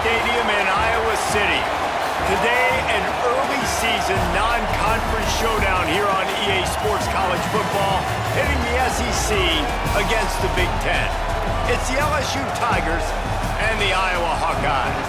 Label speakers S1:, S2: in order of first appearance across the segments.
S1: Stadium in Iowa City. Today, an early season non-conference showdown here on EA Sports College Football, hitting the SEC against the Big Ten. It's the LSU Tigers and the Iowa Hawkeyes.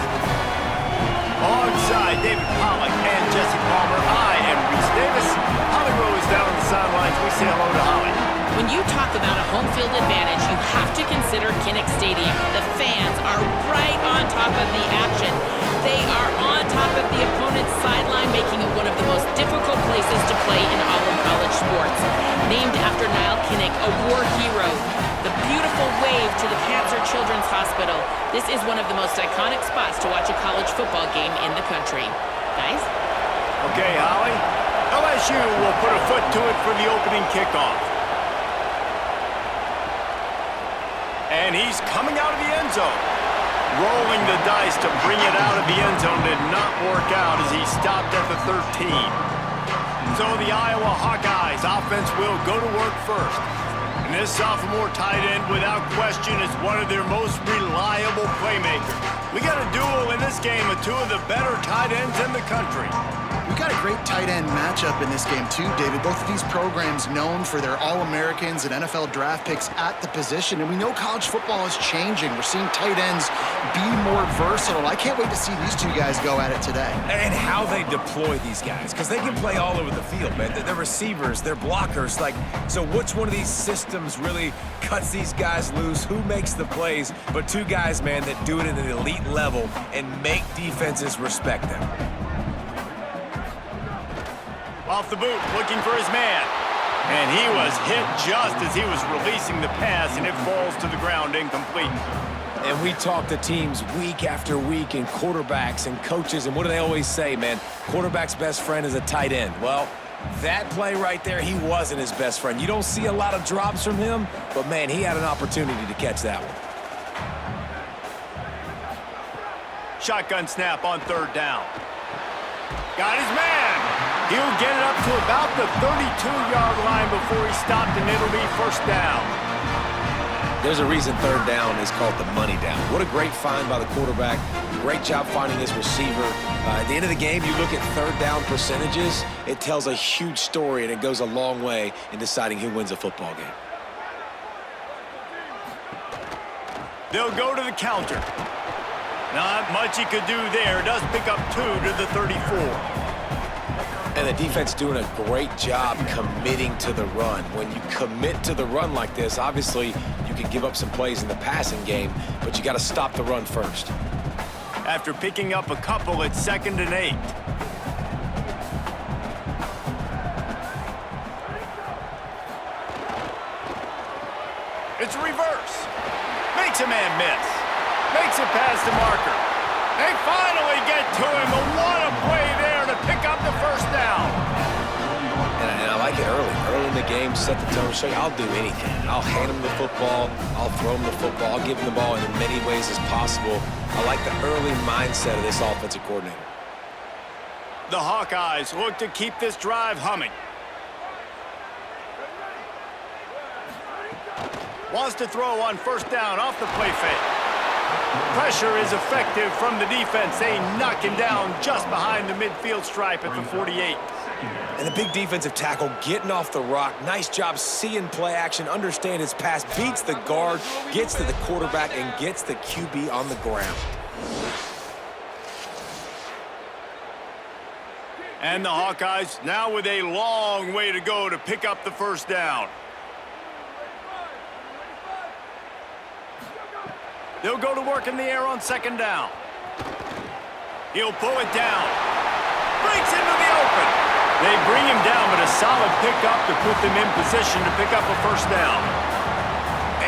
S1: Alongside David Pollack and Jesse Palmer, I am Reese Davis. Holly Rowe is down on the sidelines. We say hello to Holly.
S2: When you talk about a home field advantage, you have to consider Kinnick Stadium. The fans are right on top of the action. They are on top of the opponent's sideline, making it one of the most difficult places to play in all of college sports. Named after Niall Kinnick, a war hero, the beautiful wave to the Cancer Children's Hospital. This is one of the most iconic spots to watch a college football game in the country. Guys?
S1: Okay, Holly. LSU will put a foot to it for the opening kickoff. And he's coming out of the end zone. Rolling the dice to bring it out of the end zone did not work out as he stopped at the 13. So the Iowa Hawkeyes offense will go to work first. And this sophomore tight end, without question, is one of their most reliable playmakers. We got a duel in this game of two of the better tight ends in the country.
S3: We got a great tight end matchup in this game too, David. Both of these programs known for their All-Americans and NFL draft picks at the position, and we know college football is changing. We're seeing tight ends be more versatile. I can't wait to see these two guys go at it today.
S4: And how they deploy these guys, because they can play all over the field, man. They're receivers, they're blockers. So which one of these systems really cuts these guys loose? Who makes the plays? But two guys, man, that do it at an elite level and make defenses respect them.
S1: Off the boot, looking for his man. And he was hit just as he was releasing the pass, and it falls to the ground incomplete.
S4: And we talk to teams week after week, and quarterbacks and coaches, and what do they always say, man? Quarterback's best friend is a tight end. Well, that play right there, he wasn't his best friend. You don't see a lot of drops from him, but, man, he had an opportunity to catch that one.
S1: Shotgun snap on third down. Got his man. He'll get it up to about the 32-yard line before he's stopped, and it'll be first down.
S4: There's a reason third down is called the money down. What a great find by the quarterback. Great job finding his receiver. At the end of the game, you look at third down percentages. It tells a huge story, and it goes a long way in deciding who wins a football game.
S1: They'll go to the counter. Not much he could do there. Does pick up 2 to the 34.
S4: And the defense doing a great job committing to the run. When you commit to the run like this, obviously you can give up some plays in the passing game, but you got to stop the run first.
S1: After picking up a couple, it's 2nd and 8. It's a reverse. Makes a man miss. Makes it past the marker. They finally get to him, but what a play there to pick up the first down.
S4: And I like it early in the game, set the tone, show you I'll do anything. I'll hand him the football, I'll throw him the football, I'll give him the ball in as many ways as possible. I like the early mindset of this offensive coordinator.
S1: The Hawkeyes look to keep this drive humming. Wants to throw on first down off the play fake. Pressure is effective from the defense. They knock him down just behind the midfield stripe at the 48.
S4: And the big defensive tackle getting off the rock. Nice job seeing play action, understand his pass, beats the guard, gets to the quarterback, and gets the QB on the ground.
S1: And the Hawkeyes now with a long way to go to pick up the first down. They'll go to work in the air on 2nd down. He'll pull it down. Breaks into the open. They bring him down, but a solid pickup to put them in position to pick up a first down.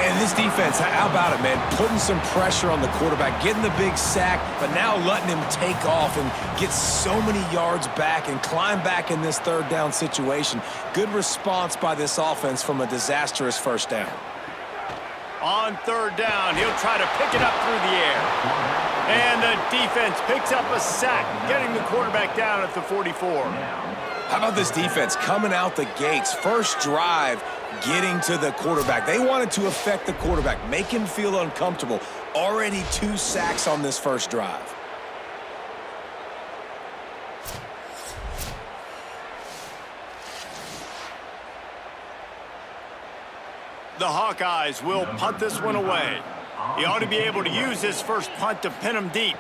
S4: And this defense, how about it, man? Putting some pressure on the quarterback, getting the big sack, but now letting him take off and get so many yards back and climb back in this third down situation. Good response by this offense from a disastrous first down.
S1: On third down, he'll try to pick it up through the air. And the defense picks up a sack, getting the quarterback down at the 44.
S4: How about this defense coming out the gates? First drive, getting to the quarterback. They wanted to affect the quarterback, make him feel uncomfortable. Already 2 sacks on this first drive.
S1: The Hawkeyes will punt this one away. He ought to be able to use this first punt to pin him deep.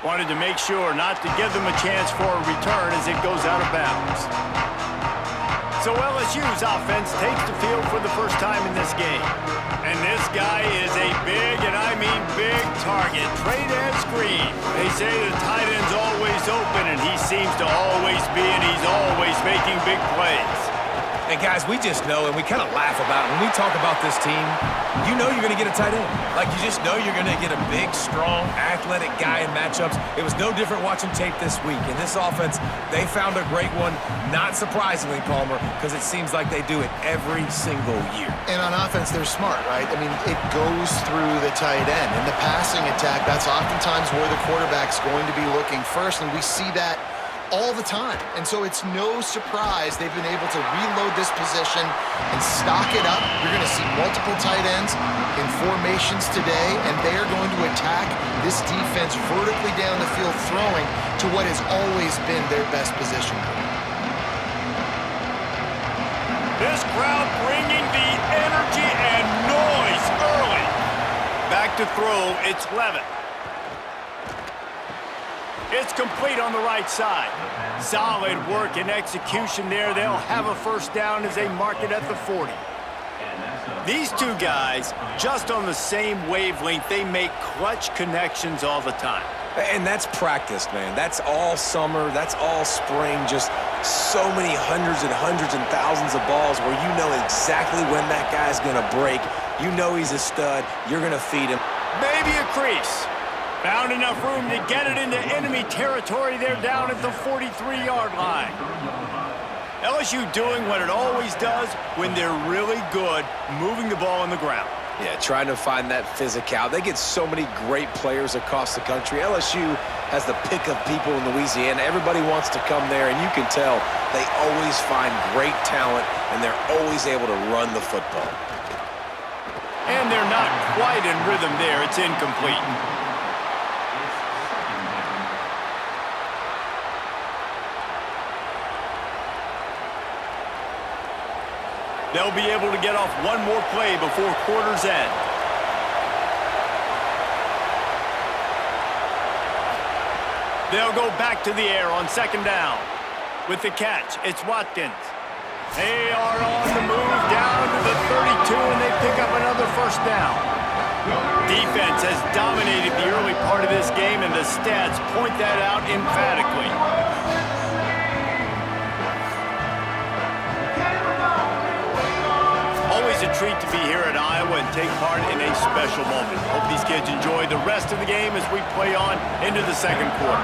S1: Wanted to make sure not to give them a chance for a return as it goes out of bounds. So LSU's offense takes the field for the first time in this game. And this guy is a big, and I mean big, target. Trade and screen. They say the tight end's always open, and he seems to always be, and he's always making big plays.
S4: And guys, we just know, and we kind of laugh about it. When we talk about this team, you know you're going to get a tight end. Like, you just know you're going to get a big, strong, athletic guy in matchups. It was no different watching tape this week. In this offense, they found a great one, not surprisingly, Palmer, because it seems like they do it every single year.
S3: And on offense, they're smart, right? I mean, it goes through the tight end. In the passing attack, that's oftentimes where the quarterback's going to be looking first, and we see that all the time. And so it's no surprise they've been able to reload this position and stock it up. You're going to see multiple tight ends in formations today, and they are going to attack this defense vertically down the field, throwing to what has always been their best position.
S1: This crowd bringing the energy and noise early. Back to throw, it's Levitt. It's complete on the right side. Solid work and execution there. They'll have a first down as they mark it at the 40. These two guys, just on the same wavelength, they make clutch connections all the time.
S4: And that's practice, man. That's all summer. That's all spring. Just so many hundreds and thousands of balls where you know exactly when that guy's going to break. You know he's a stud. You're going to feed him.
S1: Maybe a crease. Found enough room to get it into enemy territory there down at the 43-yard line. LSU doing what it always does when they're really good, moving the ball on the ground.
S4: Yeah, trying to find that physical. They get so many great players across the country. LSU has the pick of people in Louisiana. Everybody wants to come there, and you can tell they always find great talent, and they're always able to run the football.
S1: And they're not quite in rhythm there. It's incomplete. They'll be able to get off one more play before quarter's end. They'll go back to the air on second down. With the catch, it's Watkins. They are on the move down to the 32, and they pick up another first down. Defense has dominated the early part of this game, and the stats point that out emphatically. Always a treat to be here at Iowa and take part in a special moment. Hope these kids enjoy the rest of the game as we play on into the second quarter.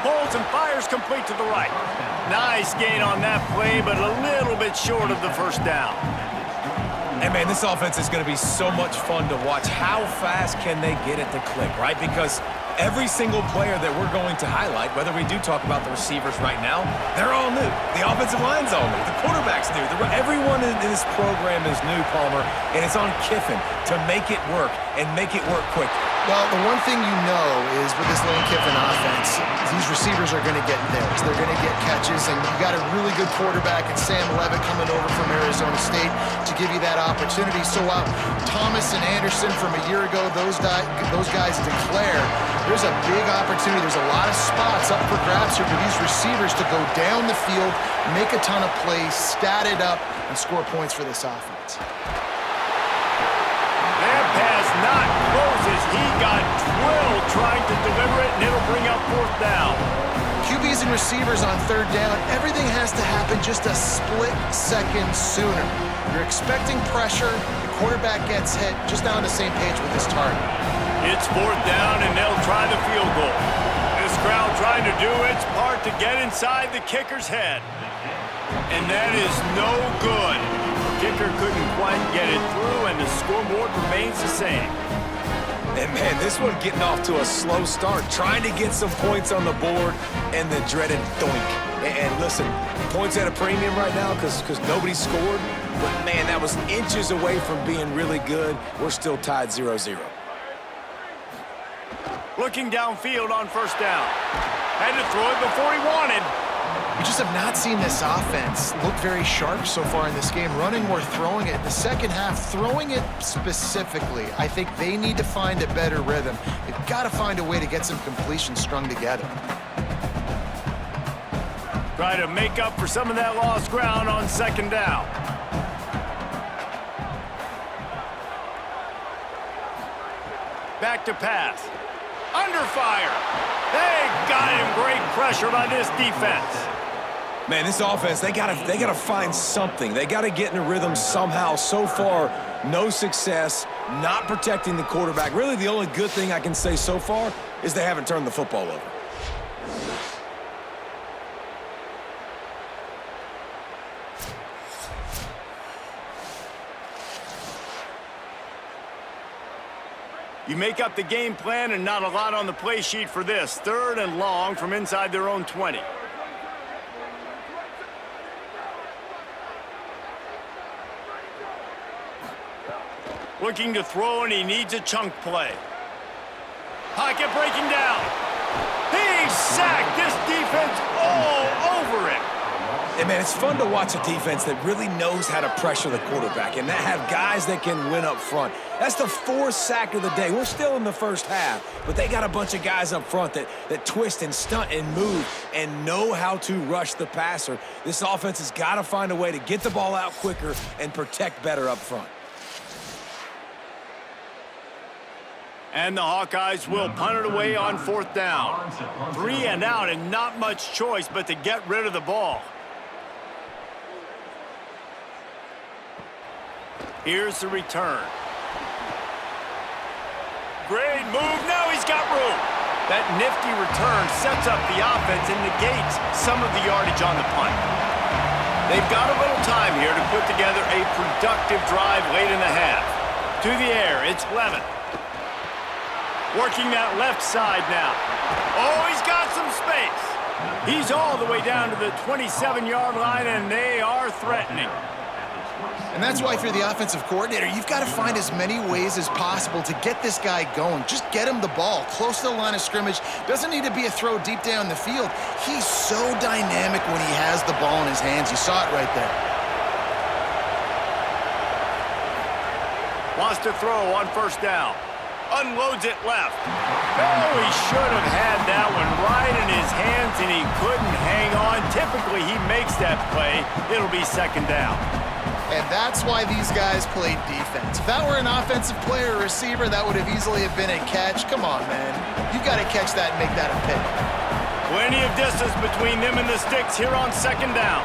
S1: Pulls and fires complete to the right. Nice gain on that play, but a little bit short of the first down.
S4: And, man, this offense is going to be so much fun to watch. How fast can they get it to click, right? Because every single player that we're going to highlight, whether we do talk about the receivers right now, they're all new. The offensive line's all new. The quarterback's new. Everyone in this program is new, Palmer, and it's on Kiffin to make it work and make it work quick.
S3: Well, the one thing you know is with this Lane Kiffin offense, these receivers are going to get theirs. They're going to get catches, and you got a really good quarterback in Sam Levitt coming over from Arizona State to give you that opportunity. So while Thomas and Anderson from a year ago, those guys declare, there's a big opportunity. There's a lot of spots up for grabs here for these receivers to go down the field, make a ton of plays, stat it up, and score points for this offense.
S1: That pass not closes. He got drilled trying to deliver it, and it'll bring up fourth down.
S3: QBs and receivers on third down, everything has to happen just a split second sooner. You're expecting pressure, the quarterback gets hit, just not on the same page with his target.
S1: It's fourth down, and they'll try the field goal. This crowd trying to do its part to get inside the kicker's head. And that is no good. Kicker couldn't quite get it through, and the scoreboard remains the same.
S4: And, man, this one getting off to a slow start, trying to get some points on the board, and the dreaded doink. And listen, points at a premium right now because nobody scored. but man, that was inches away from being really good. We're still tied 0-0.
S1: Looking downfield on first down. Had to throw it before he wanted.
S3: We just have not seen this offense look very sharp so far in this game, running or throwing it. In the second half, throwing it specifically, I think they need to find a better rhythm. They've got to find a way to get some completions strung together.
S1: Try to make up for some of that lost ground on second down. Back to pass. Under fire. They got him. Great pressure by this defense.
S4: Man, this offense, they gotta find something. They gotta get in a rhythm somehow. So far, no success, not protecting the quarterback. Really, the only good thing I can say so far is they haven't turned the football over.
S1: You make up the game plan and not a lot on the play sheet for this. 3rd and long from inside their own 20. Looking to throw, and he needs a chunk play. Pocket breaking down. He's sacked. This defense all over it.
S4: Hey, man, it's fun to watch a defense that really knows how to pressure the quarterback and that have guys that can win up front. That's the 4th sack of the day. We're still in the first half, but they got a bunch of guys up front that twist and stunt and move and know how to rush the passer. This offense has got to find a way to get the ball out quicker and protect better up front.
S1: And the Hawkeyes will punt it away on 4th down. 3 and out and not much choice but to get rid of the ball. Here's the return. Great move. Now he's got room. That nifty return sets up the offense and negates some of the yardage on the punt. They've got a little time here to put together a productive drive late in the half. To the air, it's Levin. Working that left side now. Oh, he's got some space. He's all the way down to the 27-yard line, and they are threatening.
S3: And that's why if you're the offensive coordinator, you've got to find as many ways as possible to get this guy going. Just get him the ball close to the line of scrimmage. Doesn't need to be a throw deep down the field. He's so dynamic when he has the ball in his hands. You saw it right there.
S1: Wants to throw on first down. Unloads it left. Oh, he should have had that one right in his hands, and he couldn't hang on. Typically, he makes that play. It'll be second down.
S3: And that's why these guys played defense. If that were an offensive player or receiver, that would have easily have been a catch. Come on, man. You got to catch that and make that a pick.
S1: Plenty of distance between them and the sticks here on second down.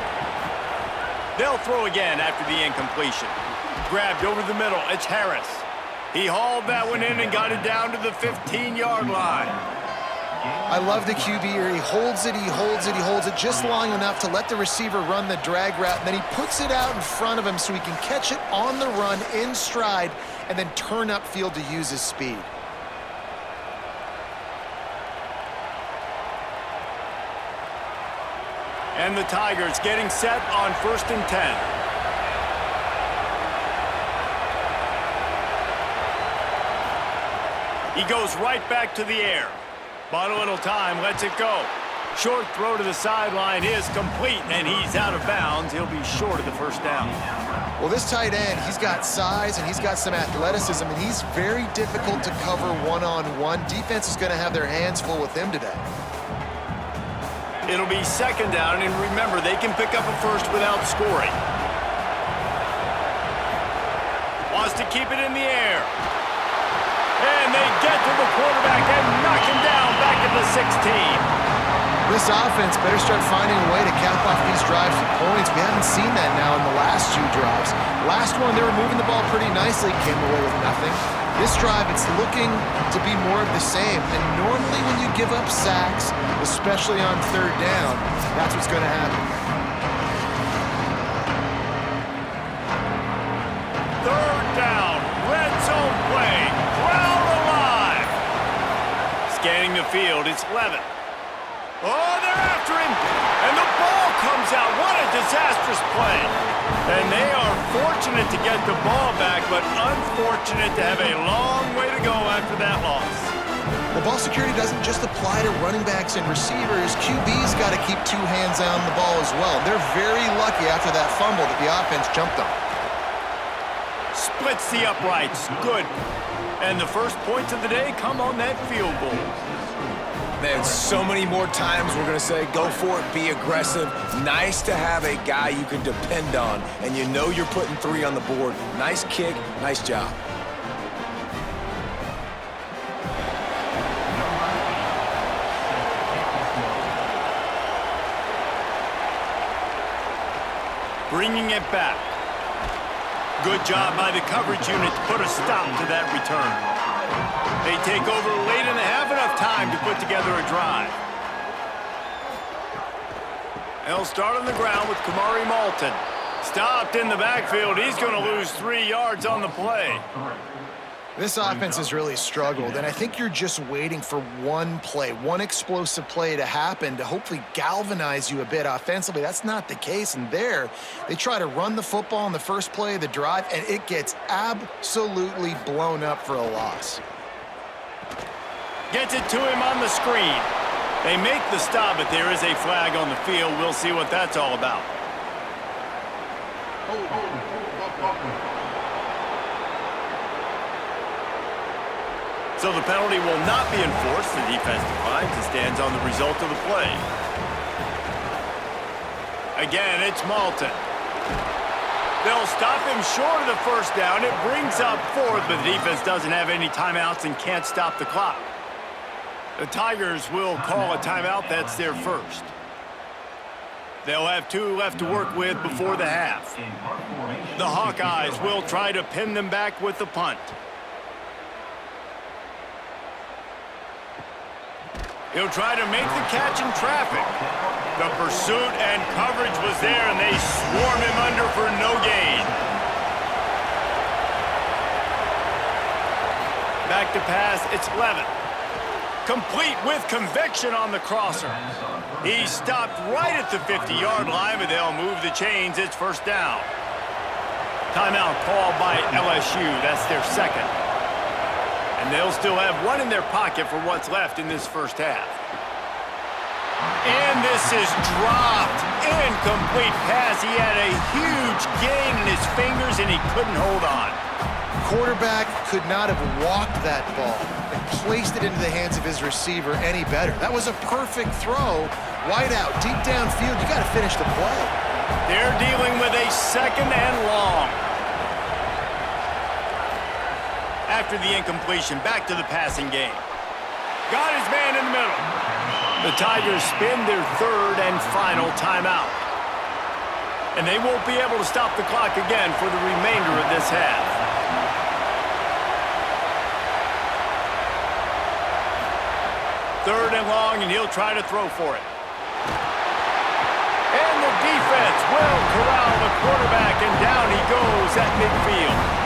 S1: They'll throw again after the incompletion. Grabbed over the middle. It's Harris. He hauled that one in and got it down to the 15-yard line.
S3: I love the QB here. He holds it, he holds it, he holds it just long enough to let the receiver run the drag route, and then he puts it out in front of him so he can catch it on the run in stride and then turn upfield to use his speed.
S1: And the Tigers getting set on 1st and 10. He goes right back to the air. Bought a little time, lets it go. Short throw to the sideline is complete, and he's out of bounds. He'll be short of the first down.
S3: Well, this tight end, he's got size and he's got some athleticism, and he's very difficult to cover one-on-one. Defense is going to have their hands full with him today.
S1: It'll be second down, and remember, they can pick up a first without scoring. Wants to keep it in the air. And they get to the quarterback and knock him down back at the 16.
S3: This offense better start finding a way to cap off these drives with points. We haven't seen that now in the last 2 drives. Last one, they were moving the ball pretty nicely, came away with nothing. This drive, it's looking to be more of the same. And normally when you give up sacks, especially on 3rd down, that's what's going to happen.
S1: 3rd down, red zone play, crowd alive. Scanning the field, it's Levin. Oh, they're after him, and the ball comes out. What a disastrous play. And they are fortunate to get the ball back, but unfortunate to have a long way to go after that loss.
S3: Well, ball security doesn't just apply to running backs and receivers. QB's got to keep two hands on the ball as well. They're very lucky after that fumble that the offense jumped on.
S1: Splits the uprights. Good. And the first points of the day come on that field goal.
S4: Man, so many more times we're going to say, go for it, be aggressive. Nice to have a guy you can depend on, and you know you're putting 3 on the board. Nice kick, nice job.
S1: Bringing it back. Good job by the coverage unit to put a stop to that return. They take over late in the half, enough time to put together a drive. They'll start on the ground with Kamari Malton. Stopped in the backfield. He's going to lose 3 yards on the play.
S3: This offense has really struggled, and I think you're just waiting for one play, one explosive play to happen to hopefully galvanize you a bit offensively. That's not the case, and there, they try to run the football on the first play of the drive, and it gets absolutely blown up for a loss.
S1: Gets it to him on the screen. They make the stop, but there is a flag on the field. We'll see what that's all about. So the penalty will not be enforced. The defense declines and stands on the result of the play. Again, it's Malton. They'll stop him short of the first down. It brings up 4th, but the defense doesn't have any timeouts and can't stop the clock. The Tigers will call a timeout. That's their first. They'll have 2 left to work with before the half. The Hawkeyes will try to pin them back with the punt. He'll try to make the catch in traffic. The pursuit and coverage was there, and they swarm him under for no gain. Back to pass, it's Levitt. Complete with conviction on the crosser. He stopped right at the 50-yard line, but they'll move the chains. It's first down. Timeout called by LSU. That's their second. And they'll still have 1 in their pocket for what's left in this first half. And this is dropped. Incomplete pass. He had a huge gain in his fingers, and he couldn't hold on.
S3: Quarterback could not have walked that ball and placed it into the hands of his receiver any better. That was a perfect throw. Wide out, deep downfield. You got to finish the play.
S1: They're dealing with a second and long. After the incompletion, back to the passing game. Got his man in the middle. The Tigers spin their 3rd and final timeout. And they won't be able to stop the clock again for the remainder of this half. Third and long, and he'll try to throw for it. And the defense will corral the quarterback, and down he goes at midfield.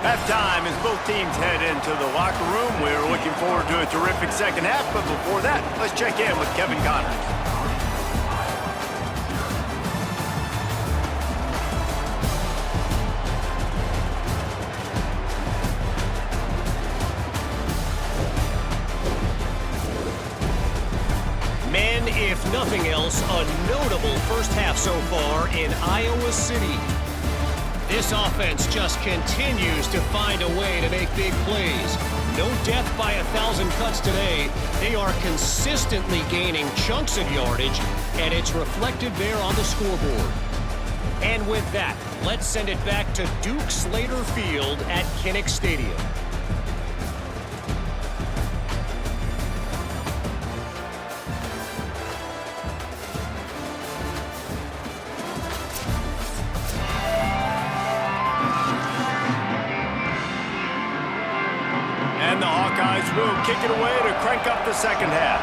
S1: Halftime as both teams head into the locker room. We're looking forward to a terrific second half, but before that, let's check in with Kevin Connors.
S5: Men, if nothing else, a notable first half so far in Iowa City. This offense just continues to find a way to make big plays. No death by 1,000 cuts today. They are consistently gaining chunks of yardage, and it's reflected there on the scoreboard. And with that, let's send it back to Duke Slater Field at Kinnick Stadium.
S1: And the Hawkeyes will kick it away to crank up the second half.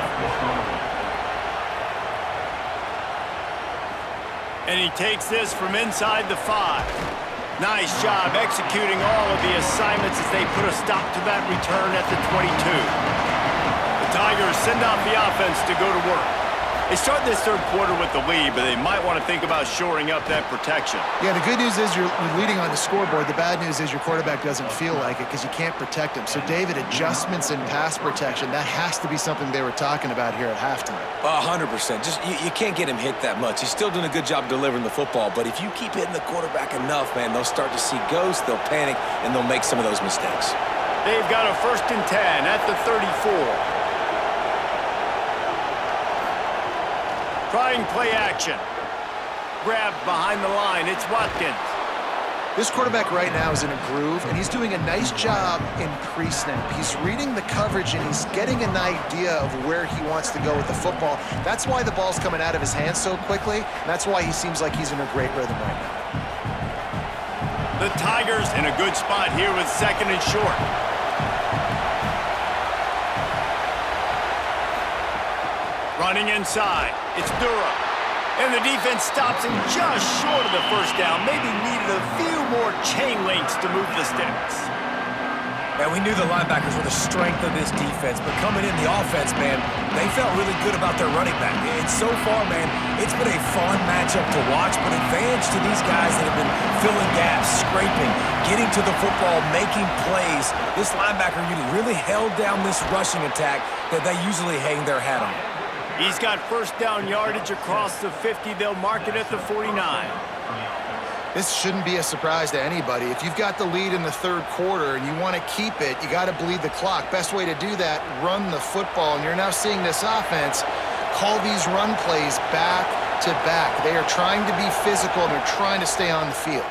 S1: And he takes this from inside the 5. Nice job executing all of the assignments as they put a stop to that return at the 22. The Tigers send out the offense to go to work. They start this third quarter with the lead, but they might want to think about shoring up that protection.
S3: Yeah, the good news is you're leading on the scoreboard. The bad news is your quarterback doesn't feel like it because you can't protect him. So, David, adjustments in pass protection, that has to be something they were talking about here at halftime.
S4: 100%. Just you can't get him hit that much. He's still doing a good job delivering the football, but if you keep hitting the quarterback enough, man, they'll start to see ghosts, they'll panic, and they'll make some of those mistakes.
S1: They've got a 1st and 10 at the 34. Trying play action. Grabbed behind the line. It's Watkins.
S3: This quarterback right now is in a groove, and he's doing a nice job in pre-snap. He's reading the coverage, and he's getting an idea of where he wants to go with the football. That's why the ball's coming out of his hands so quickly, and that's why he seems like he's in a great rhythm right now.
S1: The Tigers in a good spot here with 2nd and short. Running inside. It's Dura. And the defense stops him just short of the first down. Maybe needed a few more chain links to move the sticks.
S4: Man, we knew the linebackers were the strength of this defense, but coming in the offense, man, they felt really good about their running back. And so far, man, it's been a fun matchup to watch, but advantage to these guys that have been filling gaps, scraping, getting to the football, making plays. This linebacker unit really held down this rushing attack that they usually hang their hat on.
S1: He's got 1st down yardage across the 50. They'll mark it at the 49.
S3: This shouldn't be a surprise to anybody. If you've got the lead in the third quarter and you want to keep it, you got to bleed the clock. Best way to do that, run the football. And you're now seeing this offense call these run plays back to back. They are trying to be physical, and they're trying to stay on the field.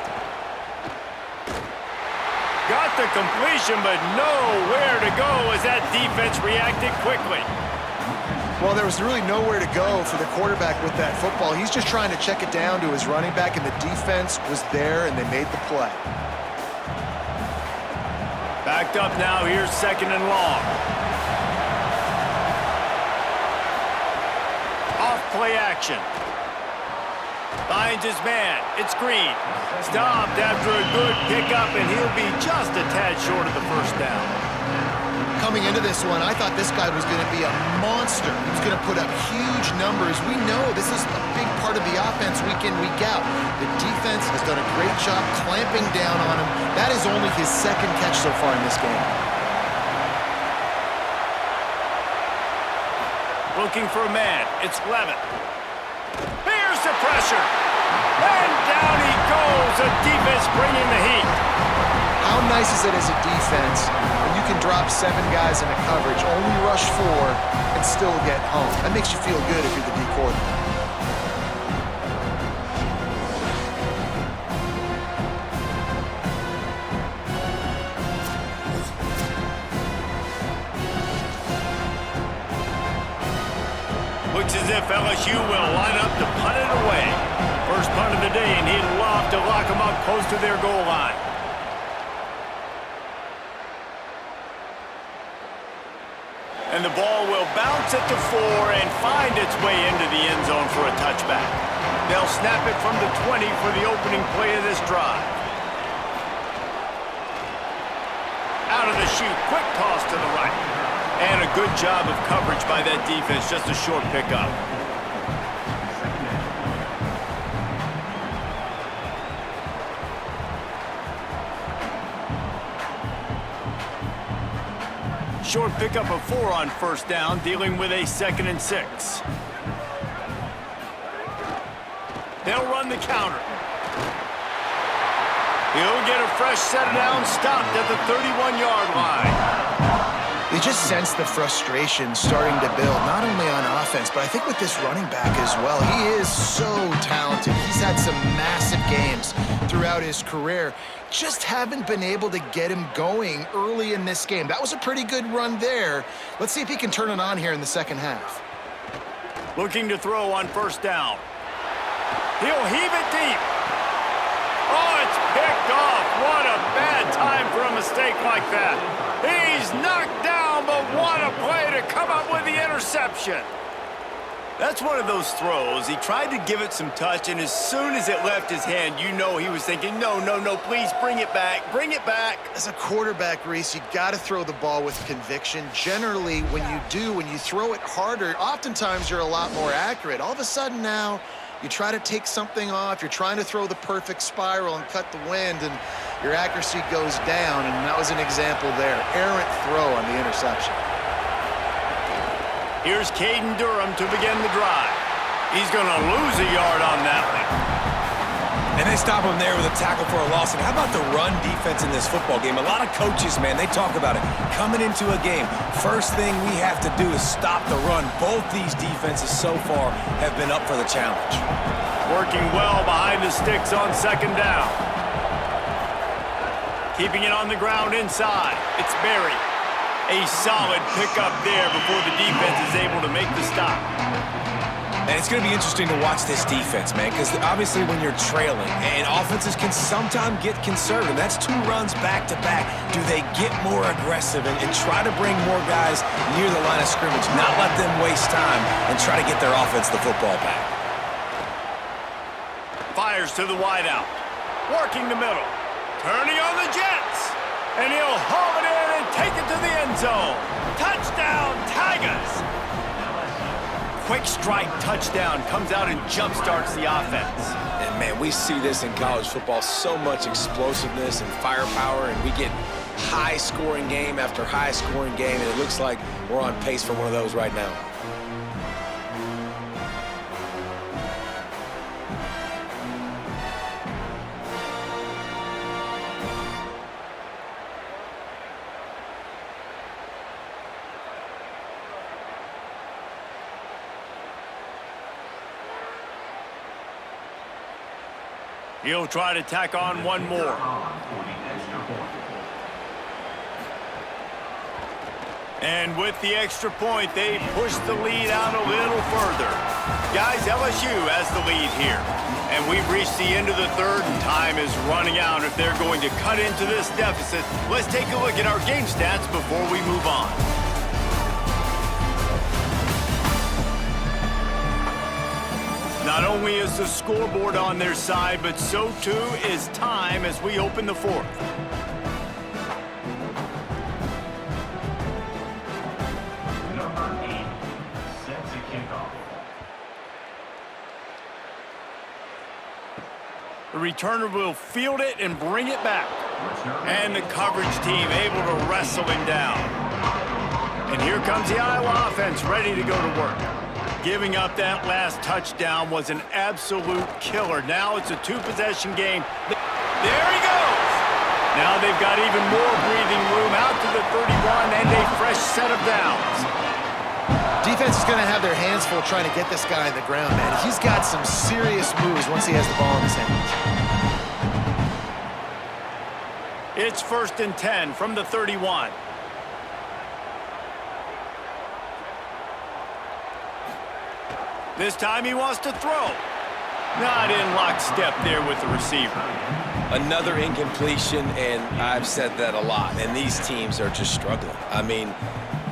S1: Got the completion, but nowhere to go as that defense reacted quickly.
S3: Well, there was really nowhere to go for the quarterback with that football. He's just trying to check it down to his running back, and the defense was there, and they made the play.
S1: Backed up now. Here's 2nd and long. Off play action. Finds his man. It's Green. Stopped after a good pickup, and he'll be just a tad short of the 1st down.
S3: Coming into this one, I thought this guy was going to be a monster. He was going to put up huge numbers. We know this is a big part of the offense week in, week out. The defense has done a great job clamping down on him. That is only his 2nd catch so far in this game.
S1: Looking for a man. It's Levitt. Here's the pressure. And down he goes. The defense bringing the heat.
S3: How nice is it as a defense when you can drop 7 guys into coverage, only rush 4, and still get home? That makes you feel good if you're the D coordinator.
S1: Looks as if LSU will line up to punt it away. First punt of the day, and he'd love to lock them up close to their goal line. And the ball will bounce at the 4 and find its way into the end zone for a touchback. They'll snap it from the 20 for the opening play of this drive. Out of the chute, quick toss to the right. And a good job of coverage by that defense, just a short pickup. Short pickup of 4 on 1st down, dealing with a 2nd and 6. They'll run the counter. He'll get a fresh set down, stopped at the 31-yard line.
S3: You just sense the frustration starting to build, not only on offense, but I think with this running back as well. He is so talented. He's had some massive games throughout his career. Just haven't been able to get him going early in this game. That was a pretty good run there. Let's see if he can turn it on here in the 2nd half.
S1: Looking to throw on 1st down. He'll heave it deep. Oh, it's picked off. What a bad time for a mistake like that. He's knocked down, but what a play to come up with the interception. That's one of those throws. He tried to give it some touch, and as soon as it left his hand, you know he was thinking, no, no, no, please bring it back, bring it back.
S3: As a quarterback, Reese, you got to throw the ball with conviction. Generally, when you throw it harder, oftentimes you're a lot more accurate. All of a sudden now, you try to take something off, you're trying to throw the perfect spiral and cut the wind, and your accuracy goes down, and that was an example there. Errant throw on the interception.
S1: Here's Caden Durham to begin the drive. He's going to lose a yard on that one.
S4: And they stop him there with a tackle for a loss. And how about the run defense in this football game? A lot of coaches, man, they talk about it. Coming into a game, first thing we have to do is stop the run. Both these defenses so far have been up for the challenge.
S1: Working well behind the sticks on second down. Keeping it on the ground inside. It's Berry. A solid pickup there before the defense is able to make the stop.
S4: And it's going to be interesting to watch this defense, man, because obviously when you're trailing, and offenses can sometimes get conservative. That's 2 runs back-to-back. Do they get more aggressive and try to bring more guys near the line of scrimmage, not let them waste time, and try to get their offense the football back?
S1: Fires to the wideout. Working the middle. Turning on the Jets. And he'll haul it in and take it to the end zone. Touchdown, Tigers! Quick strike touchdown comes out and jump-starts the offense.
S4: And, man, we see this in college football, so much explosiveness and firepower, and we get high-scoring game after high-scoring game, and it looks like we're on pace for one of those right now.
S1: He'll try to tack on one more. And with the extra point, they push the lead out a little further. Guys, LSU has the lead here. And we've reached the end of the third, and time is running out if they're going to cut into this deficit. Let's take a look at our game stats before we move on. Not only is the scoreboard on their side, but so too is time as we open the fourth.
S6: Number 8 sets a kickoff.
S1: The returner will field it and bring it back. And the coverage team able to wrestle him down. And here comes the Iowa offense ready to go to work. Giving up that last touchdown was an absolute killer. Now it's a 2-possession game. There he goes! Now they've got even more breathing room out to the 31 and a fresh set of downs.
S3: Defense is going to have their hands full trying to get this guy on the ground, man. He's got some serious moves once he has the ball in his hands.
S1: It's 1st and 10 from the 31. This time he wants to throw. Not in lockstep there with the receiver.
S4: Another incompletion, and I've said that a lot, and these teams are just struggling. I mean,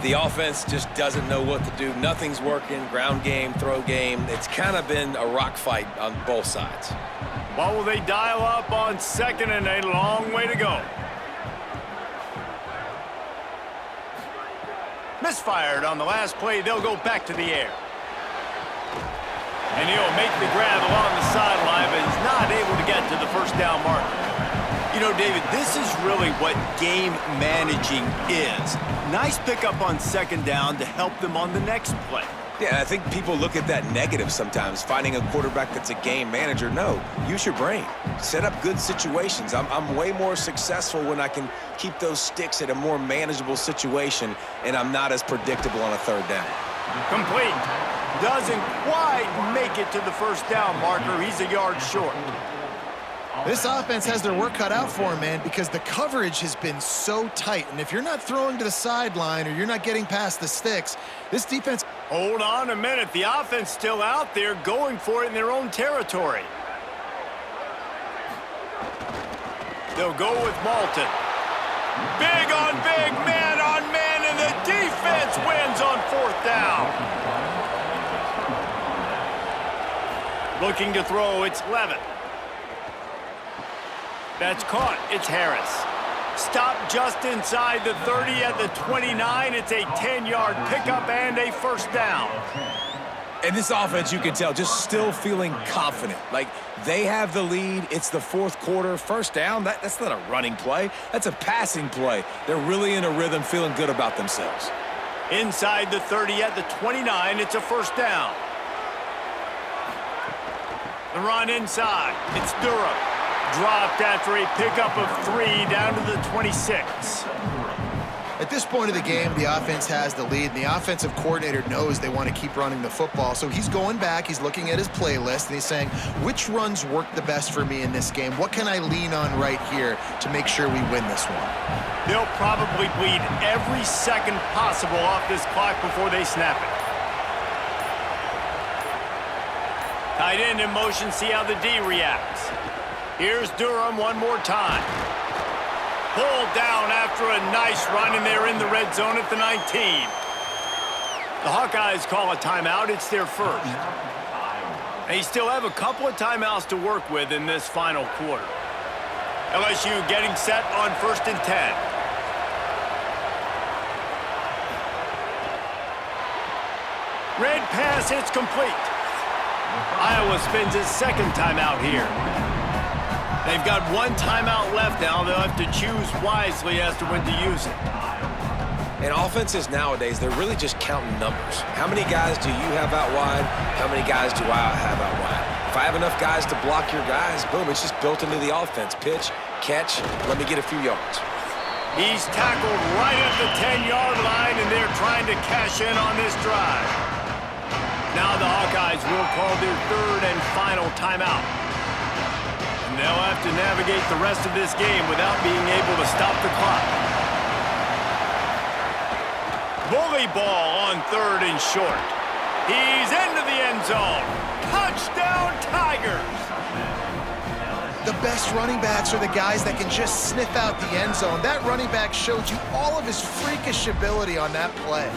S4: the offense just doesn't know what to do. Nothing's working, ground game, throw game. It's kind of been a rock fight on both sides.
S1: What will they dial up on second and a long way to go? Misfired on the last play. They'll go back to the air. And he'll make the grab along the sideline, but he's not able to get to the first down marker. You know, David, this is really what game managing is. Nice pickup on second down to help them on the next play.
S4: Yeah, I think people look at that negative sometimes, finding a quarterback that's a game manager. No, use your brain. Set up good situations. I'm way more successful when I can keep those sticks at a more manageable situation, and I'm not as predictable on a third down.
S1: Complete. Doesn't quite make it to the first down marker. He's a yard short.
S3: This offense has their work cut out for him, man, because the coverage has been so tight. And if you're not throwing to the sideline or you're not getting past the sticks, this defense...
S1: Hold on a minute. The offense still out there going for it in their own territory. They'll go with Malton. Big on big, man on man, and the defense wins on fourth down. Looking to throw, it's Levin. That's caught, it's Harris. Stop just inside the 30 at the 29. It's a 10-yard pickup and a first down.
S4: And this offense, you can tell, just still feeling confident. Like, they have the lead. It's the fourth quarter. First down, that's not a running play. That's a passing play. They're really in a rhythm, feeling good about themselves.
S1: Inside the 30 at the 29, it's a first down. The run inside, it's Durham. Dropped after a pickup of 3 down to the 26.
S3: At this point of the game, the offense has the lead, and the offensive coordinator knows they want to keep running the football. So he's going back, he's looking at his playlist, and he's saying, which runs work the best for me in this game? What can I lean on right here to make sure we win this one?
S1: They'll probably bleed every second possible off this clock before they snap it. Tight end in motion, see how the D reacts. Here's Durham one more time. Pulled down after a nice run, and they're in the red zone at the 19. The Hawkeyes call a timeout. It's their first. They still have a couple of timeouts to work with in this final quarter. LSU getting set on 1st and 10. Red pass, it's complete. Iowa spends his second timeout here. They've got one timeout left now. They'll have to choose wisely as to when to use it.
S4: And offenses nowadays, they're really just counting numbers. How many guys do you have out wide? How many guys do I have out wide? If I have enough guys to block your guys, boom, it's just built into the offense. Pitch, catch, let me get a few yards.
S1: He's tackled right at the 10-yard line, and they're trying to cash in on this drive. Now the Hawkeyes will call their third and final timeout. And they'll have to navigate the rest of this game without being able to stop the clock. Bully ball on 3rd and short. He's into the end zone. Touchdown, Tigers!
S3: The best running backs are the guys that can just sniff out the end zone. That running back showed you all of his freakish ability on that play.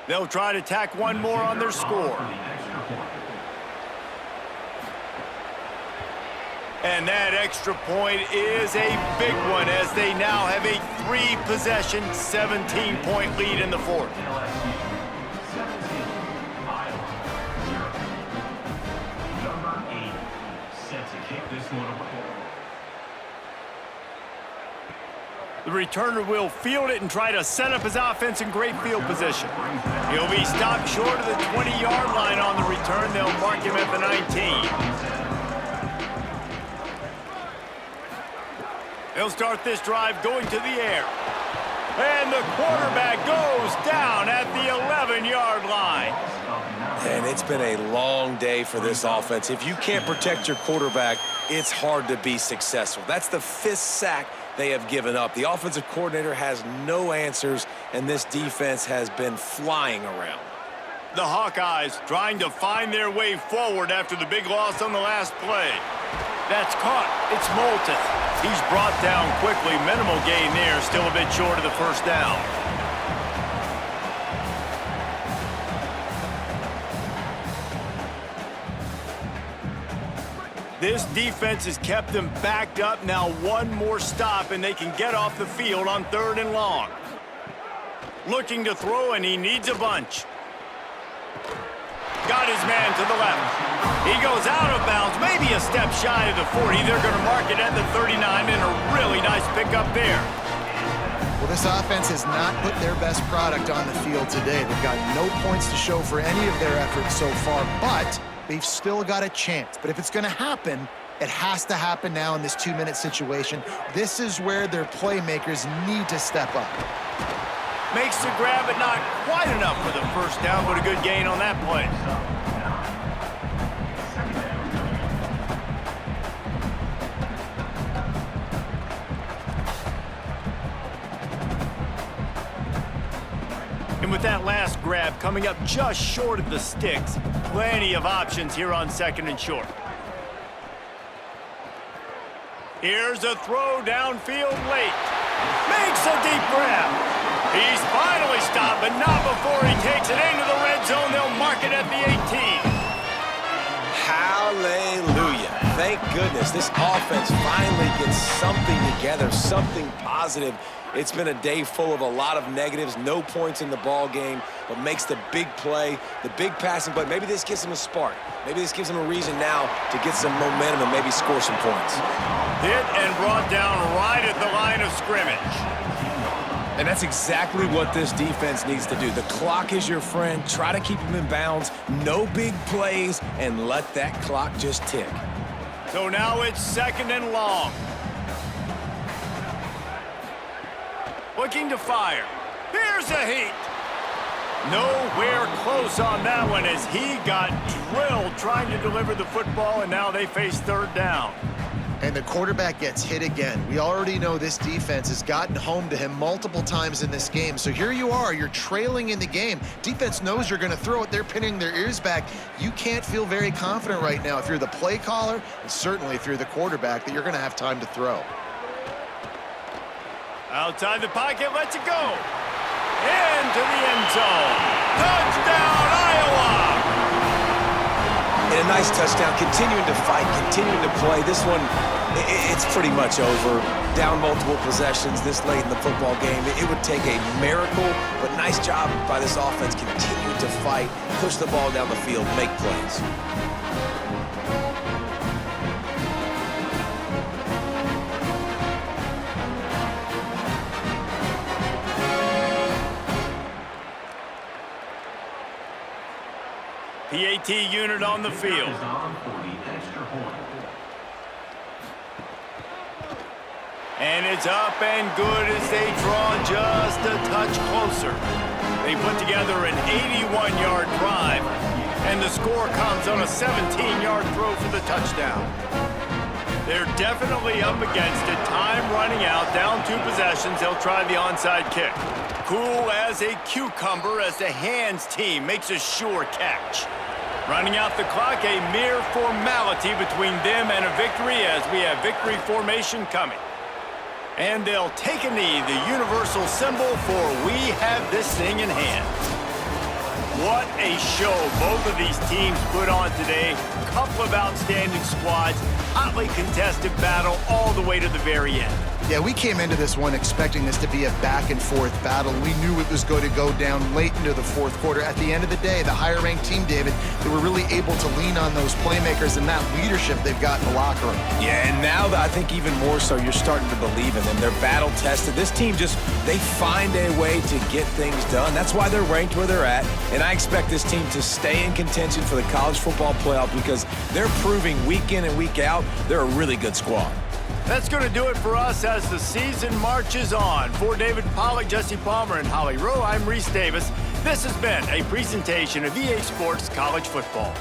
S1: They'll try to tack one more on their score. And that extra point is a big one as they now have a 3-possession, 17-point lead in the fourth.
S6: Number 8 set to kick this one away.
S1: The returner will field it and try to set up his offense in great field position. He'll be stopped short of the 20-yard line on the return. They'll mark him at the 19. They'll start this drive going to the air. And the quarterback goes down at the 11-yard line.
S4: And it's been a long day for this offense. If you can't protect your quarterback, it's hard to be successful. That's the 5th sack they have given up. The offensive coordinator has no answers, and this defense has been flying around.
S1: The Hawkeyes trying to find their way forward after the big loss on the last play. That's caught. It's Moulton. He's brought down quickly. Minimal gain there. Still a bit short of the first down. This defense has kept them backed up. Now one more stop, and they can get off the field on 3rd and long. Looking to throw, and he needs a bunch. Got his man to the left. He goes out of bounds, maybe a step shy of the 40. They're going to mark it at the 39, and a really nice pickup there.
S3: Well, this offense has not put their best product on the field today. They've got no points to show for any of their efforts so far, but they've still got a chance. But if it's going to happen, it has to happen now in this 2-minute situation. This is where their playmakers need to step up.
S1: Makes the grab, but not quite enough for the first down, but a good gain on that play. And with that last grab, coming up just short of the sticks. Plenty of options here on 2nd and short. Here's a throw downfield late. Makes a deep grab. He's finally stopped, but not before he takes it into the red zone. They'll mark it at the 18.
S4: Hallelujah. Thank goodness this offense finally gets something together, something positive. It's been a day full of a lot of negatives, no points in the ball game, but makes the big play, the big passing play. Maybe this gives him a spark. Maybe this gives him a reason now to get some momentum and maybe score some points.
S1: Hit and brought down right at the line of scrimmage.
S4: And that's exactly what this defense needs to do. The clock is your friend. Try to keep him in bounds. No big plays, and let that clock just tick.
S1: So now it's 2nd and long. Looking to fire. Here's a heat. Nowhere close on that one as he got drilled trying to deliver the football, and now they face 3rd down.
S3: And the quarterback gets hit again. We already know this defense has gotten home to him multiple times in this game. So here you are, you're trailing in the game. Defense knows you're going to throw it. They're pinning their ears back. You can't feel very confident right now if you're the play caller, and certainly if you're the quarterback, that you're going to have time to throw.
S1: Outside the pocket, lets it go. Into the end zone. Touchdown, Iowa!
S4: And a nice touchdown, continuing to fight, continuing to play. This one, it's pretty much over. Down multiple possessions this late in the football game. It would take a miracle, but nice job by this offense. Continue to fight, push the ball down the field, make plays.
S1: PAT unit on the field. And it's up and good as they draw just a touch closer. They put together an 81-yard drive, and the score comes on a 17-yard throw for the touchdown. They're definitely up against it. Time running out, down 2 possessions. They'll try the onside kick. Cool as a cucumber as the hands team makes a sure catch. Running out the clock, a mere formality between them and a victory as we have victory formation coming. And they'll take a knee, the universal symbol for we have this thing in hand. What a show both of these teams put on today. Couple of outstanding squads, hotly contested battle all the way to the very end.
S3: Yeah, we came into this one expecting this to be a back-and-forth battle. We knew it was going to go down late into the 4th quarter. At the end of the day, the higher-ranked team, David, they were really able to lean on those playmakers and that leadership they've got in the locker room.
S4: Yeah, and now I think even more so, you're starting to believe in them. They're battle-tested. This team they find a way to get things done. That's why they're ranked where they're at. And I expect this team to stay in contention for the college football playoff because they're proving week in and week out they're a really good squad.
S1: That's going to do it for us as the season marches on. For David Pollack, Jesse Palmer, and Holly Rowe, I'm Reese Davis. This has been a presentation of EA Sports College Football.